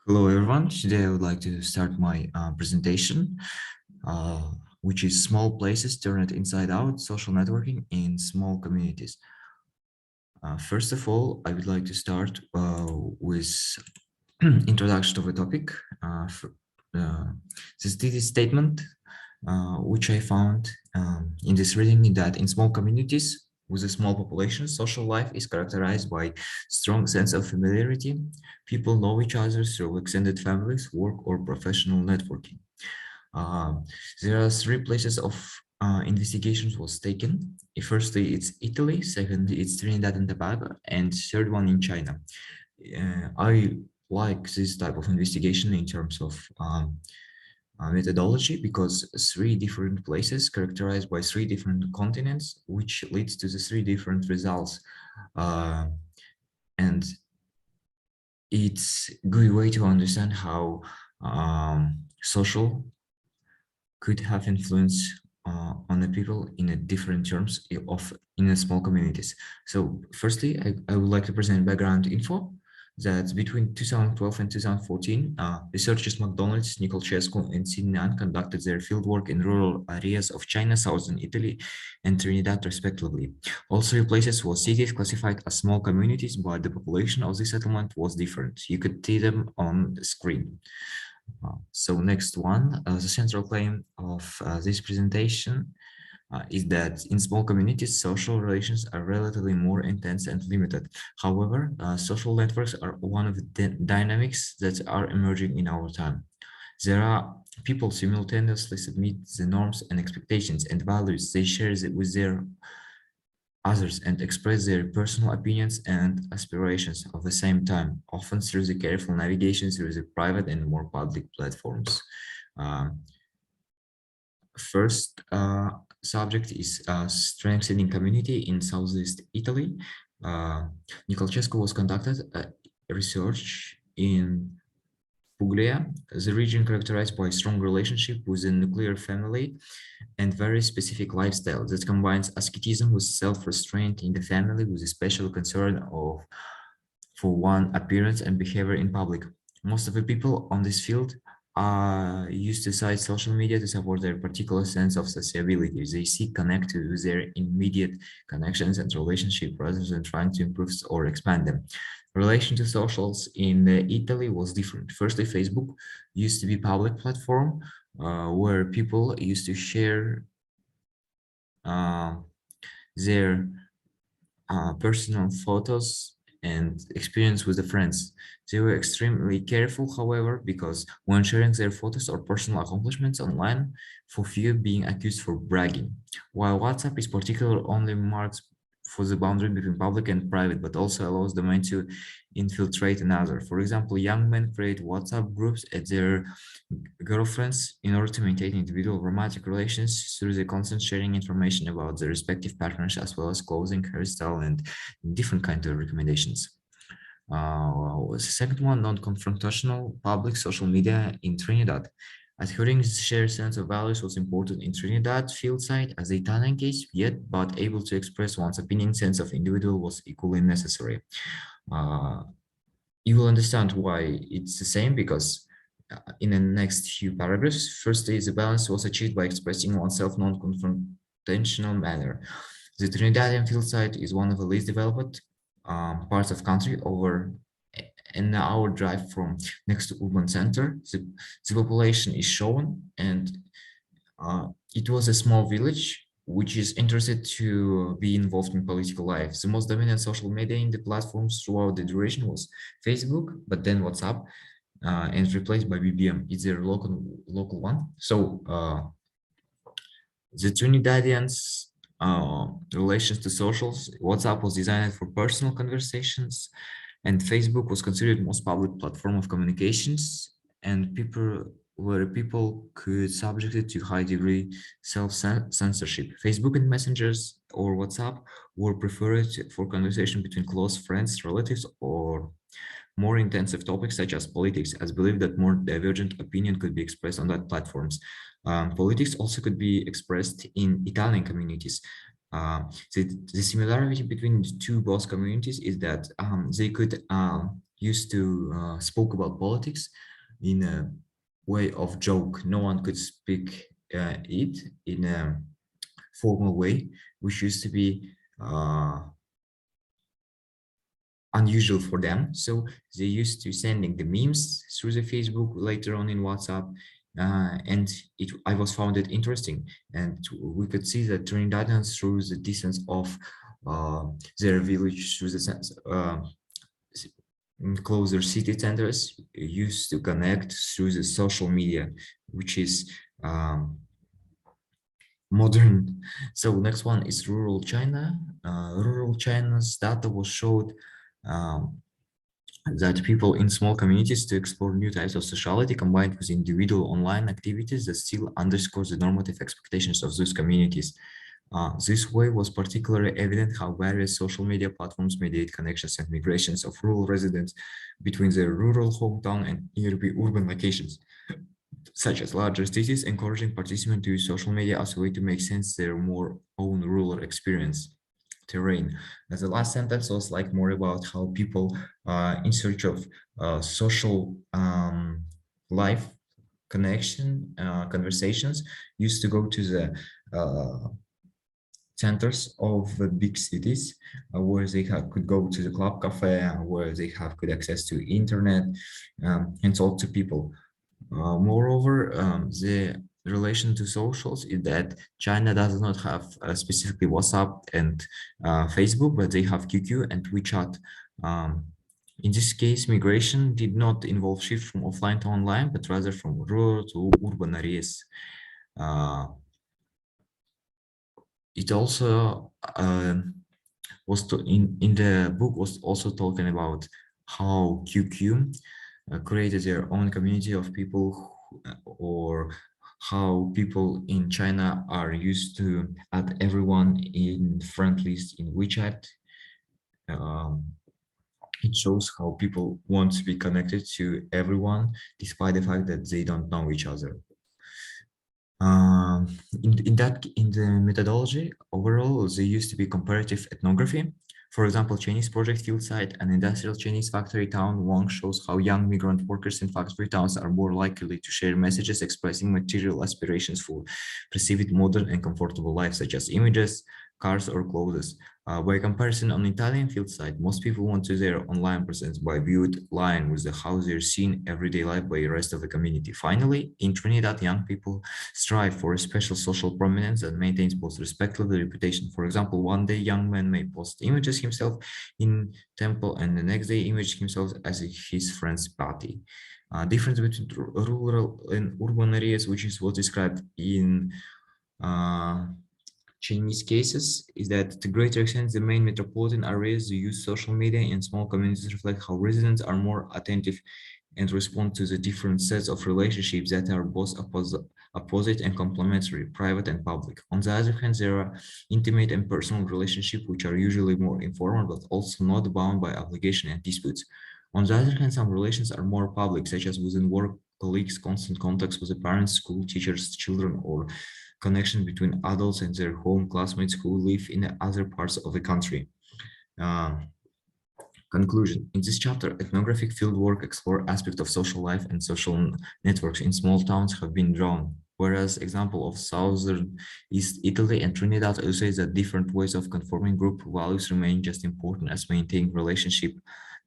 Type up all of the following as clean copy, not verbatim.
Hello, everyone. Today I would like to start my presentation, uh, which is Small Places Turned Inside Out, Social Networking in Small Communities. First of all, I would like to start with introduction of the topic. This thesis statement, which I found in this reading, that in small communities with a small population, social life is characterized by strong sense of familiarity. People know each other through extended families, work, or professional networking. Um, there are three places of investigations was taken. Firstly, it's Italy. Second, it's Trinidad and Tobago, and third one in China. I like this type of investigation in terms of methodology because three different places characterized by three different continents, which leads to the three different results. Uh, and it's a good way to understand how social could have influence on the people in a different terms of in a small communities. So firstly, I would like to present background info that between 2012 and 2014, researchers McDonald's, Nicolcescu, and Sinan conducted their fieldwork in rural areas of China, southern Italy, and Trinidad, respectively. All three places were cities classified as small communities, but the population of the settlement was different. You could see them on the screen. So next one, the central claim of this presentation is that in small communities, social relations are relatively more intense and limited. However, social networks are one of the dynamics that are emerging in our time. There are people simultaneously submit the norms and expectations and values they share with their others and express their personal opinions and aspirations at the same time, often through the careful navigation through the private and more public platforms. Um, First subject is strengthening community in Southeast Italy. Uh, Nicolcescu was conducted research in Puglia, the region characterized by a strong relationship with the nuclear family and very specific lifestyle that combines asceticism with self-restraint in the family with a special concern of for one appearance and behavior in public. Most of the people on this field are used to cite social media to support their particular sense of sociability. They seek connect with their immediate connections and relationship rather than trying to improve or expand them. Relation to socials in Italy was different. Firstly, Facebook used to be public platform where people used to share uh, their personal photos and experience with the friends. They were extremely careful, however, because when sharing their photos or personal accomplishments online, for fear being accused for bragging. While WhatsApp is particular only marks for the boundary between public and private, but also allows the mind to infiltrate another. For example, young men create WhatsApp groups at their girlfriends in order to maintain individual romantic relations through the constant sharing information about their respective partners, as well as clothing, hairstyle, and different kinds of recommendations. The second one, non-confrontational public social media in Trinidad. Adhering to shared sense of values was important in Trinidad field site as a talent case, yet but able to express one's opinion sense of individual was equally necessary. Uh, you will understand why it's the same because in the next few paragraphs, firstly, the balance was achieved by expressing oneself non-confrontational manner. The Trinidadian field site is one of the least developed parts of country over an hour drive from next to urban center. The population is shown and it was a small village which is interested to be involved in political life. The most dominant social media in the platforms throughout the duration was Facebook, but then WhatsApp, and replaced by BBM. It's their local one. So the Trinidadians' relations to socials, WhatsApp was designed for personal conversations, and Facebook was considered most public platform of communications, and people could subject it to high degree self-censorship. Facebook and messengers or WhatsApp were preferred for conversation between close friends, relatives, or more intensive topics such as politics, as believed that more divergent opinion could be expressed on that platforms. Politics also could be expressed in Italian communities. The similarity between the two both communities is that they could used to spoke about politics in a way of joke. No one could speak it in a formal way, which used to be unusual for them. So they used to sending the memes through the Facebook, later on in WhatsApp, and I was found it interesting. And we could see that Trinidadians through the distance of uh, their village, through the sense, closer city centers, used to connect through the social media, which is modern. So next one is rural China. Rural China's data was showed um, that people in small communities to explore new types of sociality combined with individual online activities that still underscores the normative expectations of those communities. This way was particularly evident how various social media platforms mediate connections and migrations of rural residents between their rural hometown and nearby urban locations, such as larger cities, encouraging participants to use social media as a way to make sense their more own rural experience terrain. As the last sentence was like more about how people in search of social life connection conversations used to go to the centers of the big cities where they could go to the club cafe, where they have good access to internet and talk to people. Moreover, the relation to socials is that China does not have specifically WhatsApp and Facebook, but they have QQ and WeChat. Um, in this case, migration did not involve shift from offline to online, but rather from rural to urban areas. Uh, it also was in the book was also talking about how QQ created their own community of people or how people in China are used to add everyone in friend list in WeChat. Um, it shows how people want to be connected to everyone despite the fact that they don't know each other. In the methodology overall, there used to be comparative ethnography. For example, Chinese project field site, an industrial Chinese factory town, Wang shows how young migrant workers in factory towns are more likely to share messages expressing material aspirations for perceived modern and comfortable life, such as images, cars, or clothes. By comparison, on Italian field site, most people want to their online presence by viewed line with the how they're seen everyday life by the rest of the community. Finally, in Trinidad, young people strive for a special social prominence that maintains both respect and reputation. For example, one day young man may post images himself in temple and the next day image himself as his friend's party. Difference between rural and urban areas, which is what described in Chinese cases, is that to greater extent, the main metropolitan areas use social media and small communities reflect how residents are more attentive and respond to the different sets of relationships that are both opposite and complementary, private and public. On the other hand, there are intimate and personal relationships which are usually more informal but also not bound by obligation and disputes. On the other hand, some relations are more public, such as within work, colleagues, constant contacts with the parents, school teachers, children, or connection between adults and their home classmates who live in other parts of the country. Um, Conclusion. In this chapter, ethnographic fieldwork explore aspects of social life and social networks in small towns have been drawn, whereas example of southern East Italy and Trinidad illustrates that different ways of conforming group values remain just important as maintaining relationship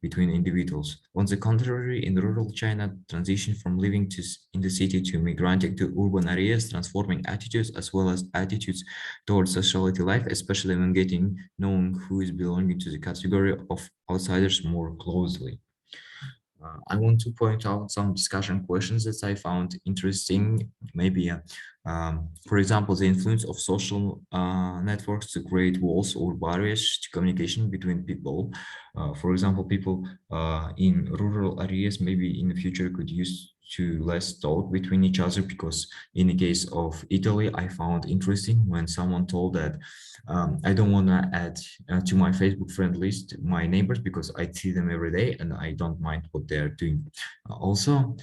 between individuals. On the contrary, in rural China, transition from living in the city to migrating to urban areas, transforming attitudes as well as attitudes towards sociality life, especially when getting knowing who is belonging to the category of outsiders more closely. I want to point out some discussion questions that I found interesting. Maybe, for example, the influence of social networks to create walls or barriers to communication between people. For example, people in rural areas maybe in the future could use to less talk between each other, because in the case of Italy, I found interesting when someone told that I don't want to add to my Facebook friend list my neighbors because I see them every day and I don't mind what they're doing. Also,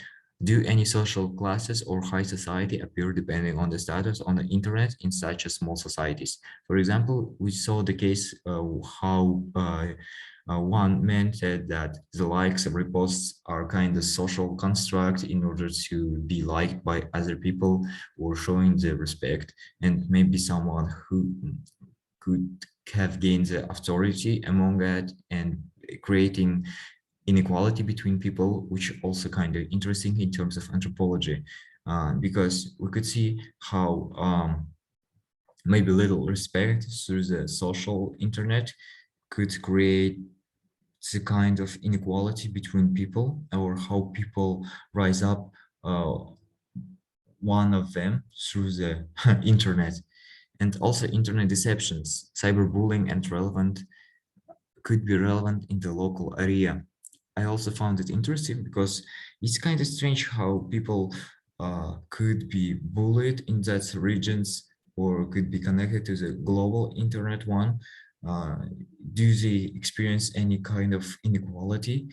do any social classes or high society appear depending on the status on the internet in such a small societies? For example, we saw the case how One man said that the likes and reposts are kind of social construct in order to be liked by other people or showing the respect, and maybe someone who could have gained the authority among it and creating inequality between people, which also kind of interesting in terms of anthropology, because we could see how maybe little respect through the social internet could create the kind of inequality between people, or how people rise up uh, one of them through the internet. And also internet deceptions, cyberbullying and relevant could be relevant in the local area. I also found it interesting because it's kind of strange how people could be bullied in that regions or could be connected to the global internet one. Uh, do they experience any kind of inequality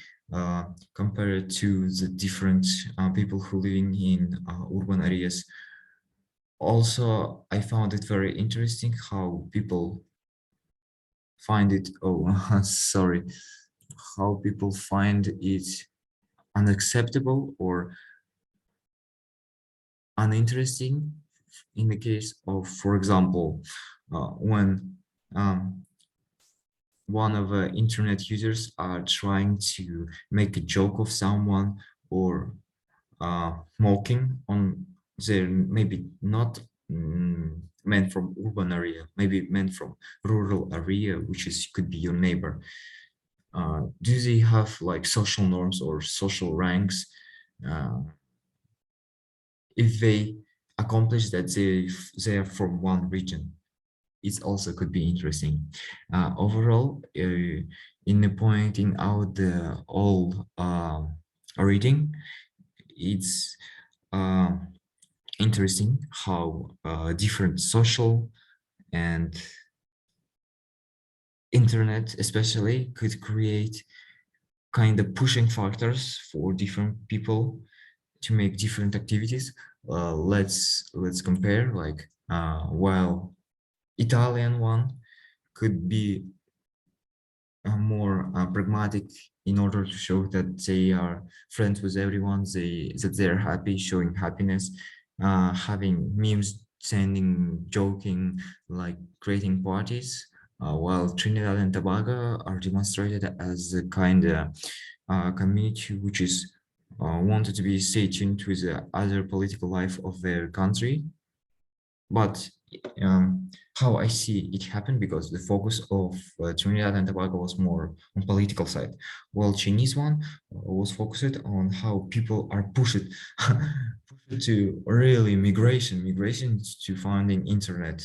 compared to the different people who living in urban areas? Also, I found it very interesting how people find it, oh, sorry, how people find it unacceptable or uninteresting in the case of, for example, when one of the internet users are trying to make a joke of someone or mocking on their maybe not meant from urban area, maybe meant from rural area, which is could be your neighbor. Do they have like social norms or social ranks? Uh, if they accomplish that they are from one region, it also could be interesting. Overall, in the pointing out the all reading, it's uh, interesting how different social and internet especially could create kind of pushing factors for different people to make different activities. Let's compare, like while Italian one could be more pragmatic in order to show that they are friends with everyone, that they're happy, showing happiness, having memes, sending, joking, like creating parties. While Trinidad and Tobago are demonstrated as a kind of community which is wanted to be stay tuned to the other political life of their country. But how I see it happen, because the focus of Trinidad and Tobago was more on political side, while Chinese one was focused on how people are pushed to really migration to finding internet.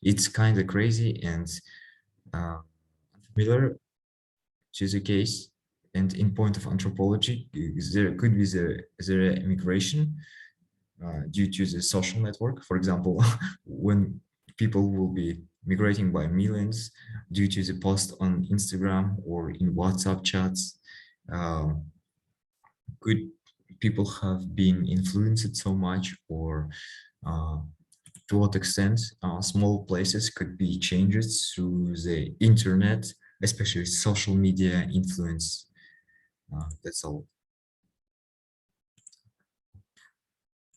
It's kind of crazy and familiar to the case. And in point of anthropology, there could be the immigration due to the social network. For example, when people will be migrating by millions due to the post on Instagram or in WhatsApp chats, um, could people have been influenced so much, or uh, to what extent small places could be changed through the internet, especially social media influence? That's all.